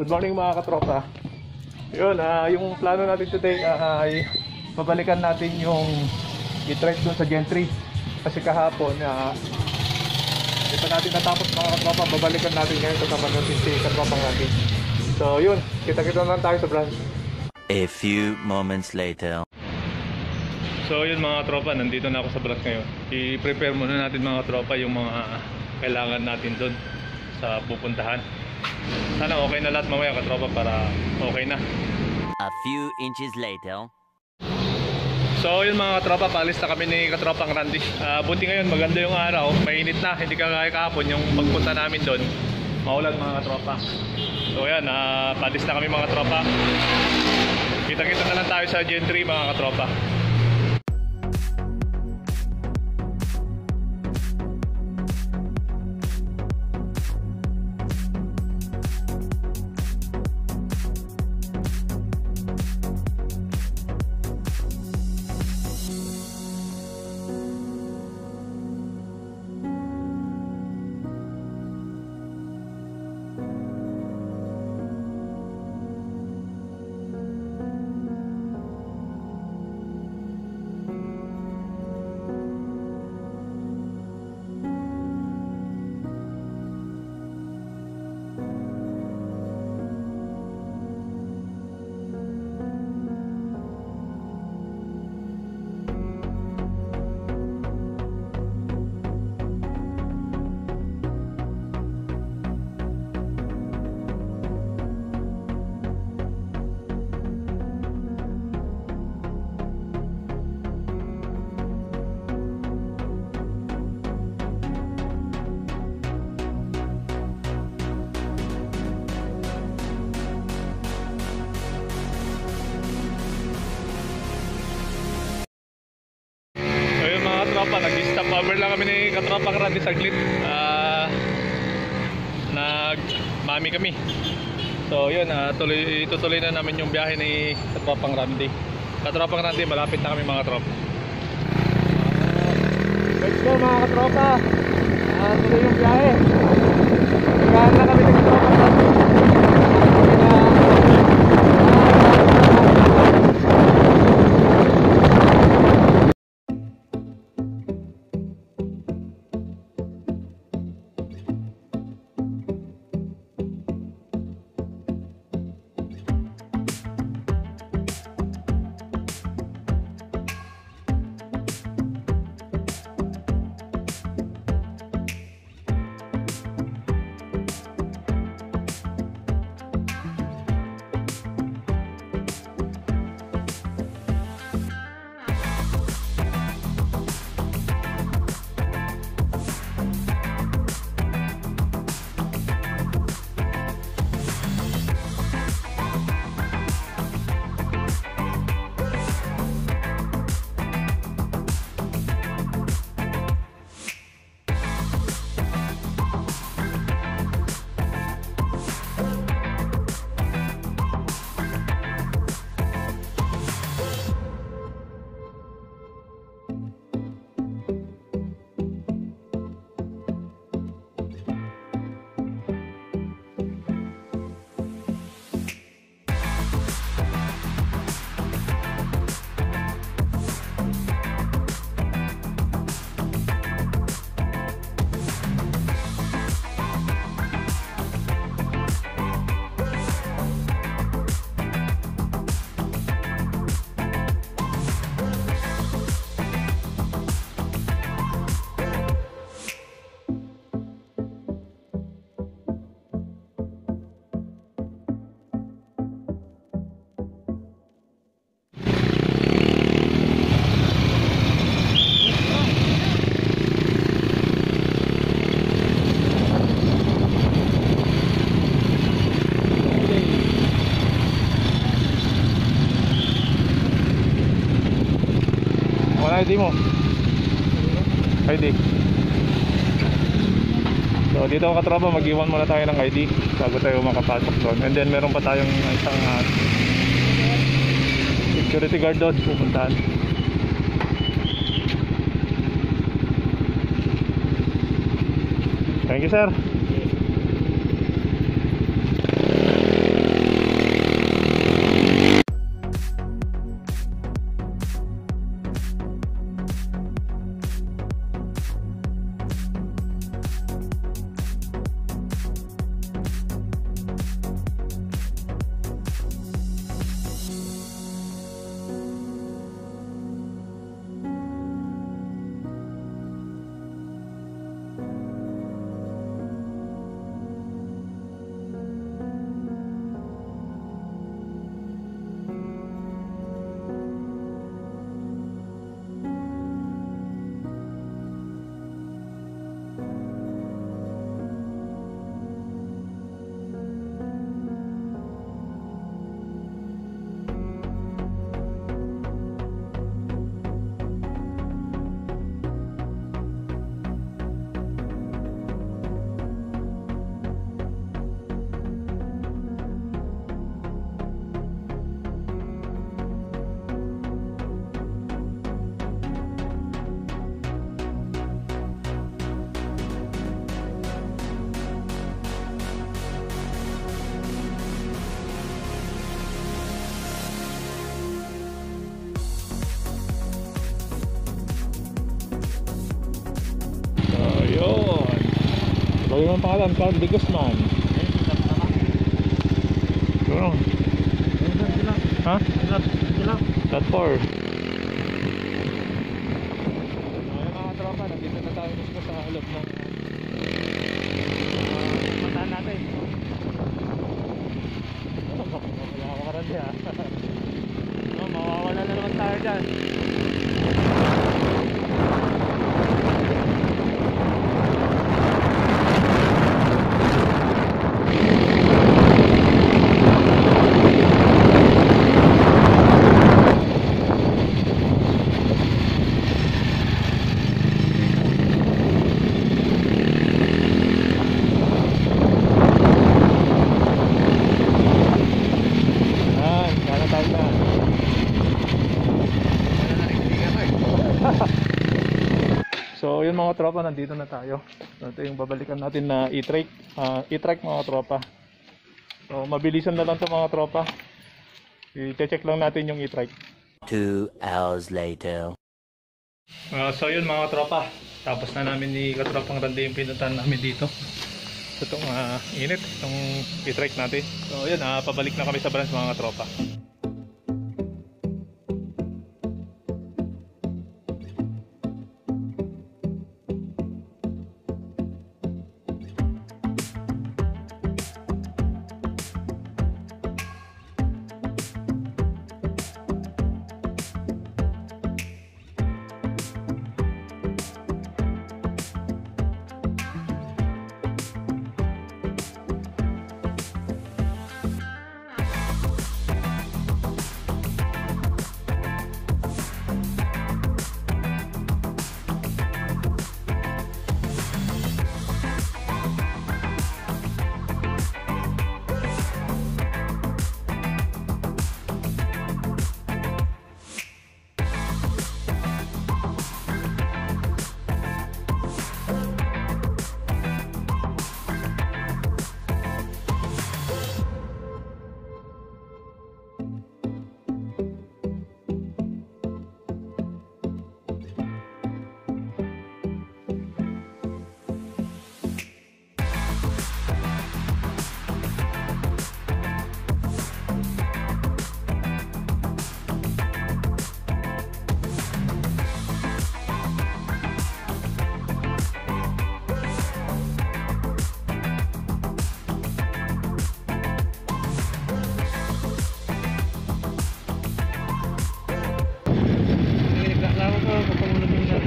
Good morning mga katropa. Yun, yung plano natin today ay babalikan natin yung i-trek dun sa Gentry. Kasi kahapon, hindi pa natin natapos mga katropa. Babalikan natin ngayon kasama natin si katropang natin. So yun, kita-kita lang tayo sa branch. A few moments later. So yun mga tropa, nandito na ako sa branch ngayon. I-prepare muna natin mga tropa yung mga kailangan natin dun sa pupuntahan. Sana okay na lahat mamaya katropa para okay na. A few inches later. So yun mga katropa, paalis na kami ni katropang Randy. Buti ngayon maganda yung araw, mainit na, hindi kagaya kahapon yung pagpunta namin doon. Maulan mga katropa. So yan, paalis na kami mga katropa. Kita-kita na lang tayo sa Gentry mga katropa. Nag-stop over lang kami ni katropang Randy saglit. Nag-mami kami. So yun, itutuloy na namin yung biyahe ni katropang Randy. Katropang Randy, malapit na kami mga tropa. Let's go mga katropa. Tuloy yung biyahe. Nagahan na kami ni katropang Randy. ID mo? ID. So dito katropa, mag-iwan muna tayo ng ID bago tayo makapasok doon. And then meron pa tayong isang security guard doon pupuntahan. Thank you sir. Anong pangalan? Carl de Guzman. Sure. Ha? That 4. Ayun mga tropa, nandito na tayo mismo sa loob ng mataan natin. Wala ako karandi ha. Mawawala na naman tayo dyan. So yun mga tropa, nandito na tayo. Ito yung babalikan natin na e-trike. E-trike mga tropa. So mabilisan na lang to mga tropa. I-check lang natin yung e-trike. 2 hours later. So yun mga tropa, tapos na namin ni Katropang Randy yung pinuntahan namin dito. So itong init, itong e-trike natin. So yun, pabalik na kami sa branch mga tropa.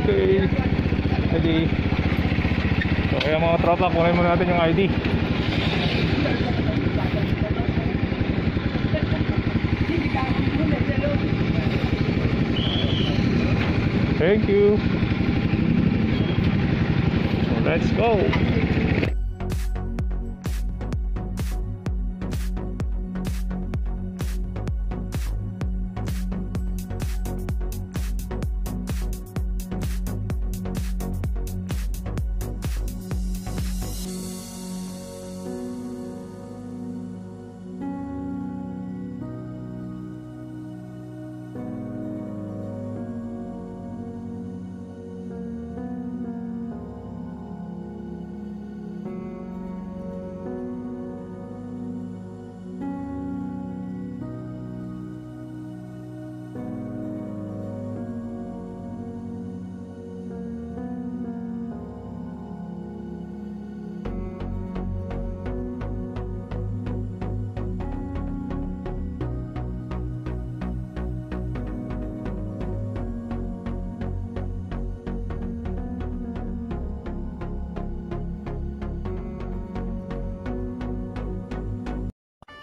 Okay. Ready. So kaya mga tropa, kunin muna natin yung ID. Thank you. So let's go.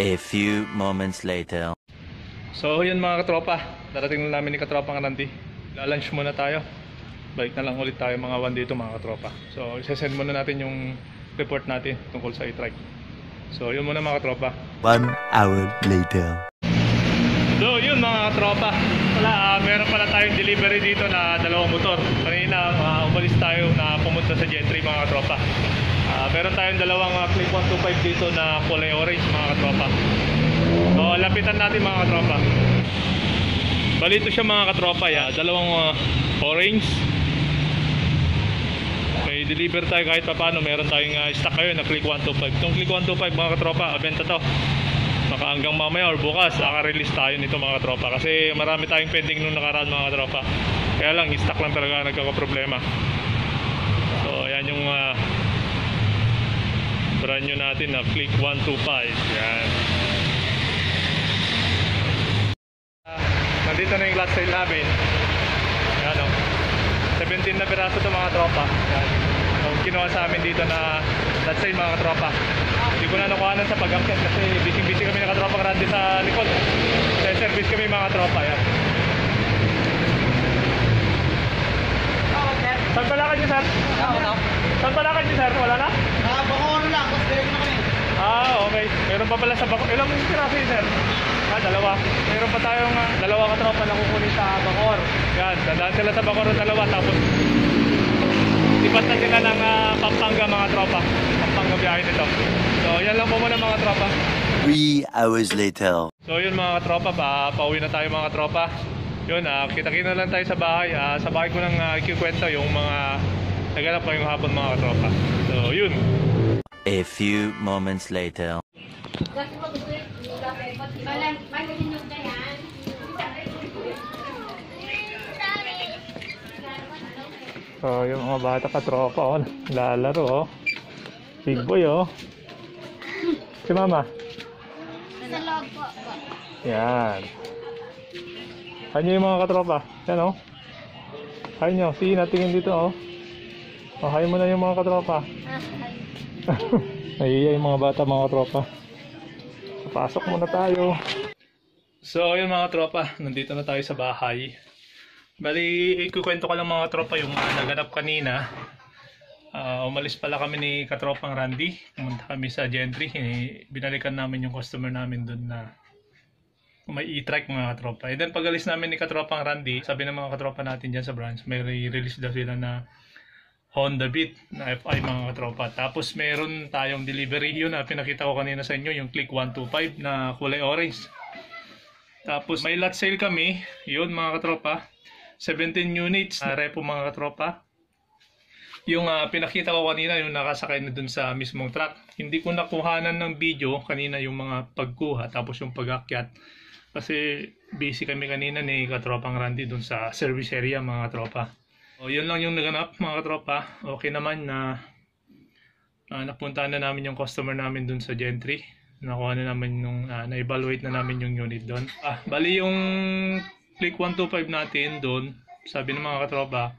A few moments later. So yun mga katropa, darating na namin ni Katropang Randy. Lalunch muna tayo. Balik na lang ulit tayo mga 1 dito mga katropa. So isasend muna natin yung report natin tungkol sa e-trike. So yun muna mga katropa. 1 hour later. So yun mga katropa, meron pala tayong delivery dito na 2 motor. Kanina umalis tayo na pumunta sa Gentry mga katropa. Meron tayong 2 Click 125 dito na kulay orange mga katropa. So lapitan natin mga katropa. Balito siya mga katropa, 2 orange. May deliver tayo kahit pa paano. Meron tayong stock ngayon na Click 125. Itong Click 125 mga katropa, benta to. Baka hanggang mamaya or bukas, release tayo nito mga katropa. Kasi marami tayong pending nung nakaraan mga katropa. Kaya lang, stock lang talaga nagkakaproblema. So, yan yung brand new natin na Click 125. Yan. Nandito na yung lot sale namin. Yan o. 17 na piraso ito mga tropa. Yan. So, kinuha sa amin dito na lot sale mga katropa. Hindi ko na nakuhanan sa pag-angkat kasi busy kami ng katropang Randy sa likod. Sa service kami mga tropa. Yan. Saan palakad niyo sir? Saan palakad niyo sir? Wala na? Bacoor lang, tapos direct na kami. Okay. Meron pa pala sa Bacoor. Ilang piraso yun sir? Dalawa. Meron pa tayong dalawa katropa na kukunin sa Bacoor. Yan. Dadaan sila sa Bacoor ng dalawa. Tapos ipat na sila ng Pampanga mga tropa. Pampanga biyahe nito. So yan lang po muna mga tropa. 3 hours later. So yun mga katropa, pauwi na tayo mga katropa. Yun, kita-kita lang tayo sa bahay. Sa bahay ko nang ikikwento yung mga naganap pa yung hapon mga katropa. So yun. A few moments later. So yung mga bata katropa, lalaro. Big boy Si mama. Sa loob po. Yan. Kaya nyo yung mga katropa. Yan Kaya nyo. Sige, natingin dito kaya mo na yung mga katropa. Nahiya yung mga bata mga katropa. Pasok muna tayo. So yun mga katropa. Nandito na tayo sa bahay. Bali, ikukwento ko lang mga katropa yung naganap kanina. Umalis pala kami ni katropang Randy. Pumunta kami sa Gentry. Binalikan namin yung customer namin dun na may e-trike mga katropa. And then pag alis namin ni katropang Randy, sabi ng mga katropa natin dyan sa branch, may release daw sila na Honda Beat na FI mga katropa. Tapos meron tayong delivery yun na pinakita ko kanina sa inyo, yung Click 125 na kulay orange. Tapos may lot sale kami, yun mga katropa. 17 units na repo mga katropa. Yung pinakita ko kanina, yung nakasakay na dun sa mismong truck. Hindi ko nakuhanan ng video kanina yung mga pagkuha tapos yung pag-akyat. Kasi busy kami kanina ni katropang Randy dun sa service area mga katropa. So, yun lang yung naganap mga katropa. Okay naman na napuntahan na namin yung customer namin dun sa Gentry. Nakuha na namin nung na-evaluate na namin yung unit dun. Bali yung Click 125 natin dun, sabi ng mga katropa,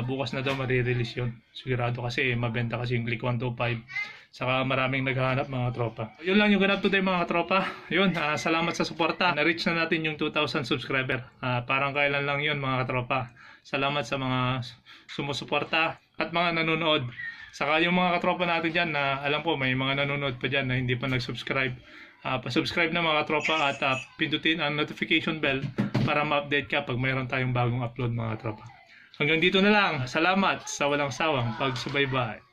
bukas na daw marirelease yun. Sigurado kasi mabenta kasi yung Click 125. Saka maraming naghahanap mga tropa. Yun lang yung ganap today mga tropa. Yun, salamat sa suporta. Na-reach na natin yung 2,000 subscriber. Parang kailan lang yun mga tropa. Salamat sa mga sumusuporta at mga nanonood. Saka yung mga katropa natin dyan na alam po may mga nanonood pa dyan na hindi pa nag-subscribe. Pa-subscribe na mga tropa at pindutin ang notification bell para ma-update ka pag mayroon tayong bagong upload mga tropa. Hanggang dito na lang. Salamat sa walang sawang pagsubaybay.